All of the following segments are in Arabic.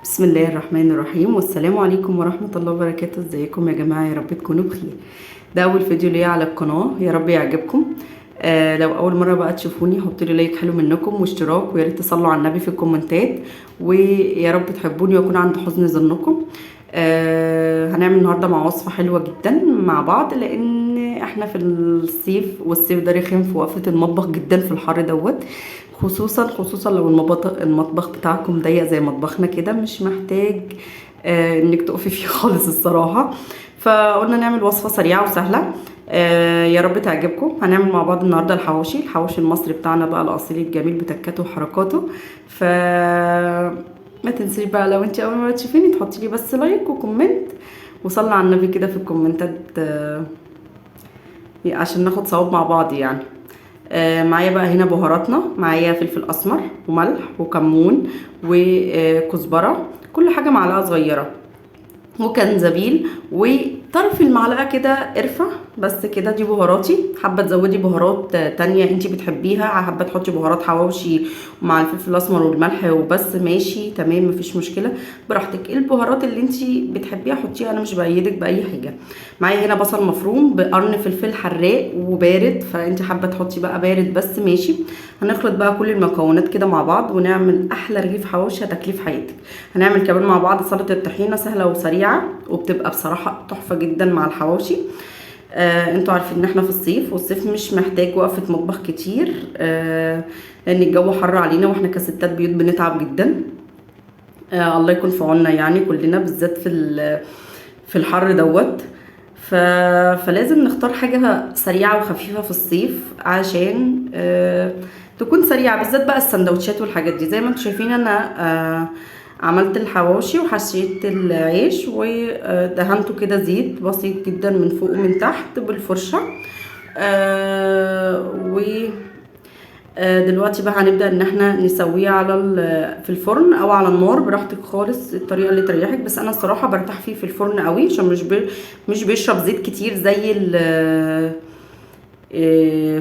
بسم الله الرحمن الرحيم، والسلام عليكم ورحمة الله وبركاته. ازيكم يا جماعة؟ يا رب تكونوا بخير. ده اول فيديو ليا على القناة، يا رب يعجبكم. لو اول مرة بقى تشوفوني حطوا لي لايك حلو منكم واشتراك، ويا ريت تصلوا على النبي في الكومنتات، ويا رب تحبوني واكون عند حسن ظنكم. هنعمل النهارده مع وصفة حلوة جدا مع بعض، لان احنا في الصيف، والصيف ده رخم في وقفة المطبخ جدا في الحر دوت. خصوصا لو المطبخ بتاعكم ضيق زي مطبخنا كده، مش محتاج انك تقفي فيه خالص الصراحة. فقلنا نعمل وصفة سريعة وسهلة. يا رب تعجبكم. هنعمل مع بعض النهاردة الحواوشي المصري بتاعنا بقى الأصيل الجميل بتكاته وحركاته. ما تنسيش بقى لو انت اول مرة تشوفيني تحطي لي بس لايك وكومنت، وصلي على النبي كده في الكومنتات، عشان ناخد ثواب مع بعض يعني. معايا بقى هنا بهاراتنا، معايا فلفل اسمر وملح وكمون وكزبره، كل حاجه معلقه صغيره، وكنزبيل، وطرف المعلقه كده قرفه. بس كده دي بهاراتي. حابه تزودي بهارات تانية انتي بتحبيها، حابه تحطي بهارات حواوشي مع الفلفل الاسمر والملح وبس، ماشي تمام مفيش مشكله، براحتك. البهارات اللي انتي بتحبيها حطيها، انا مش بايدك باي حاجه. معايا هنا بصل مفروم بقرن فلفل حراق وبارد، فانتي حابه تحطي بقى بارد بس ماشي. هنخلط بقى كل المكونات كده مع بعض ونعمل احلى رغيف حواوشي هتاكليه في حياتك. هنعمل كمان مع بعض سلطه الطحينه، سهله وسريعه وبتبقى بصراحه تحفه جدا مع الحواوشي. انتوا عارفين ان احنا في الصيف، والصيف مش محتاج وقفه مطبخ كتير، لان الجو حر علينا واحنا كستات بيوت بنتعب جدا. الله يكون في عوننا يعني كلنا، بالذات في الحر دوت. فلازم نختار حاجة سريعة وخفيفة في الصيف، عشان تكون سريعة، بالذات بقى السندوتشات والحاجات دي. زي ما انتم شايفين انا عملت الحواوشي وحشيت العيش ودهنته كده زيت بسيط جدا من فوق ومن تحت بالفرشة. و دلوقتي بقى هنبدأ ان احنا نسويه في الفرن او على النار، براحتك خالص، الطريقة اللي تريحك. بس انا الصراحة برتاح فيه في الفرن قوي، عشان مش بيشرب زيت كتير زي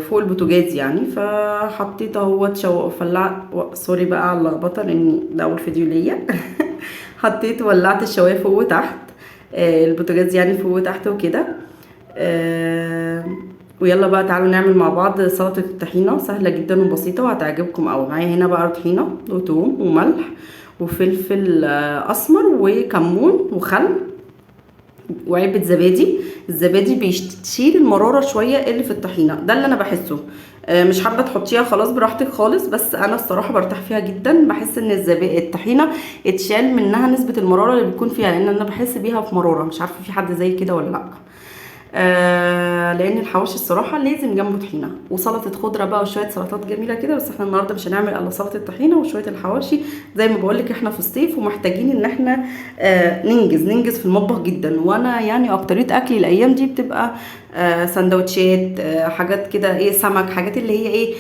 فوق البوتاجاز يعني. فحطيت اهوت فلعت، سوري بقى على اللخبطة لان ده اول فيديو ليا. حطيت ولعت الشواية فوق وتحت، البوتاجاز يعني فوق وتحت وكده. ويلا بقى تعالوا نعمل مع بعض سلطة الطحينة، سهلة جدا وبسيطة وهتعجبكم اوي. معايا هنا بقى طحينة وتوم وملح وفلفل اسمر وكمون وخل وعلبة زبادي. الزبادي بيشيل المرارة شوية اللي في الطحينة، ده اللي انا بحسه. مش حابة تحطيها خلاص براحتك خالص، بس انا الصراحة برتاح فيها جدا. بحس ان الطحينة اتشال منها نسبة المرارة اللي بتكون فيها، لان انا بحس بيها في مرارة. مش عارفة في حد زي كده ولا لا. لان الحواوشي الصراحه لازم جنبه طحينه وسلطه خضره بقى وشويه سلطات جميله كده. بس احنا النهارده مش هنعمل الا سلطه طحينه وشويه الحواوشي. زي ما بقولك احنا في الصيف ومحتاجين ان احنا ننجز في المطبخ جدا. وانا يعني اكترية اكلي الايام دي بتبقى سندوتشات، حاجات كده، ايه، سمك، حاجات اللي هي ايه،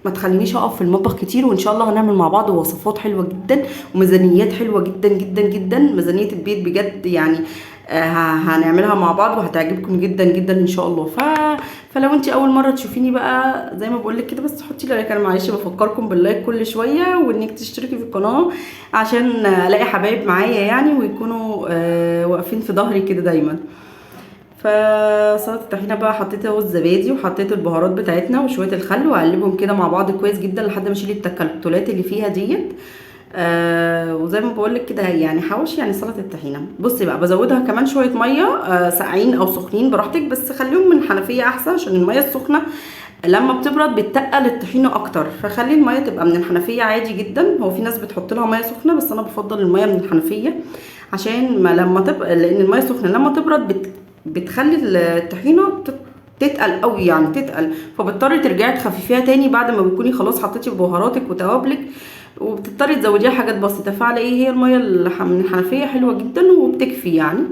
ما تخلينيش اقف في المطبخ كتير. وان شاء الله هنعمل مع بعض وصفات حلوه جدا وميزانيات حلوه جدا جدا جدا، ميزانيه البيت بجد يعني. هنعملها مع بعض وهتعجبكم جدا جدا ان شاء الله. فلو انت اول مره تشوفيني بقى زي ما بقول لك كده، بس حطي لايك. انا معلش بفكركم باللايك كل شويه، وانك تشتركي في القناه عشان الاقي حبايب معايا يعني، ويكونوا واقفين في ظهري كده دايما. فسلطه الطحينه بقى حطيت اهو الزبادي وحطيت البهارات بتاعتنا وشويه الخل، واقلبهم كده مع بعض كويس جدا لحد ما اشيل التكتلات اللي فيها ديت. وزي ما بقول لك كده يعني حواوشي يعني سلطه الطحينه. بصي بقى بزودها كمان شويه ميه ساقعين او سخنين براحتك، بس خليهم من الحنفيه احسن، عشان الميه السخنه لما بتبرد بتتقل الطحينه اكتر. فخلي الميه تبقى من الحنفيه عادي جدا. هو في ناس بتحط لها ميه سخنه، بس انا بفضل الميه من الحنفيه، عشان ما لما تبقى، لان الميه السخنه لما تبرد بتخلي الطحينه تتقل قوي يعني تتقل، فبتضطري ترجعي تخففيها تاني بعد ما بتكوني خلاص حطيتي بهاراتك وتوابلك، وبتضطري تزوديها حاجات بسيطه. فعلى ايه، هي الميه من الحنفيه حلوه جدا وبتكفي يعني.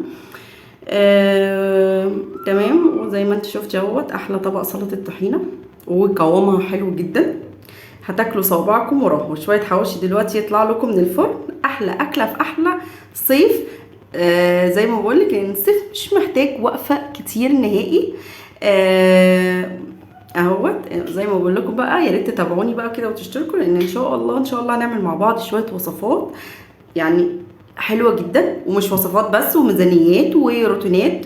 تمام. وزي ما انت شفتي اهوت احلى طبق سلطه الطحينه، وقوامها حلو جدا، هتاكلوا صوابعكم وراه. وشويه حواوشي دلوقتي يطلع لكم من الفرن، احلى اكله في احلى صيف. زي ما بقولك ان الصيف مش محتاج وقفه كتير نهائي. اهوت زي ما بقول لكم بقى، يا ريت تتابعوني بقى كده وتشتركوا، لان ان شاء الله هنعمل مع بعض شويه وصفات يعني حلوه جدا، ومش وصفات بس، وميزانيات وروتينات،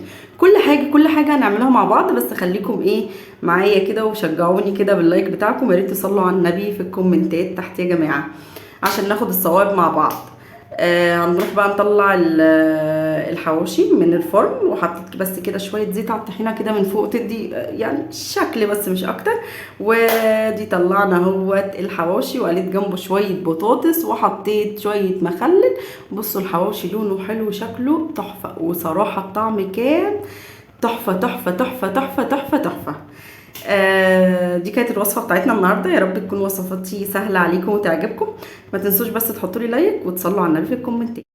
كل حاجه هنعملها مع بعض. بس خليكم ايه معايا كده، وشجعوني كده باللايك بتاعكم. يا ريت تصلوا على النبي في الكومنتات تحت يا جماعه عشان ناخد الصواب مع بعض. هنروح بقى نطلع الحواوشي من الفرن، وحطيت بس كده شويه زيت على الطحينه كده من فوق تدي يعني شكل بس مش اكتر. ودي طلعنا اهوت الحواوشي، وقليت جنبه شويه بطاطس، وحطيت شويه مخلل. بصوا الحواوشي لونه حلو، شكله تحفه، وصراحه الطعم كان تحفه تحفه تحفه تحفه تحفه تحفه. دي كانت الوصفه بتاعتنا النهارده. يا رب تكون وصفتي سهله عليكم وتعجبكم. ما تنسوش بس تحطوا لي لايك وتصلوا على النبي في الكومنتات.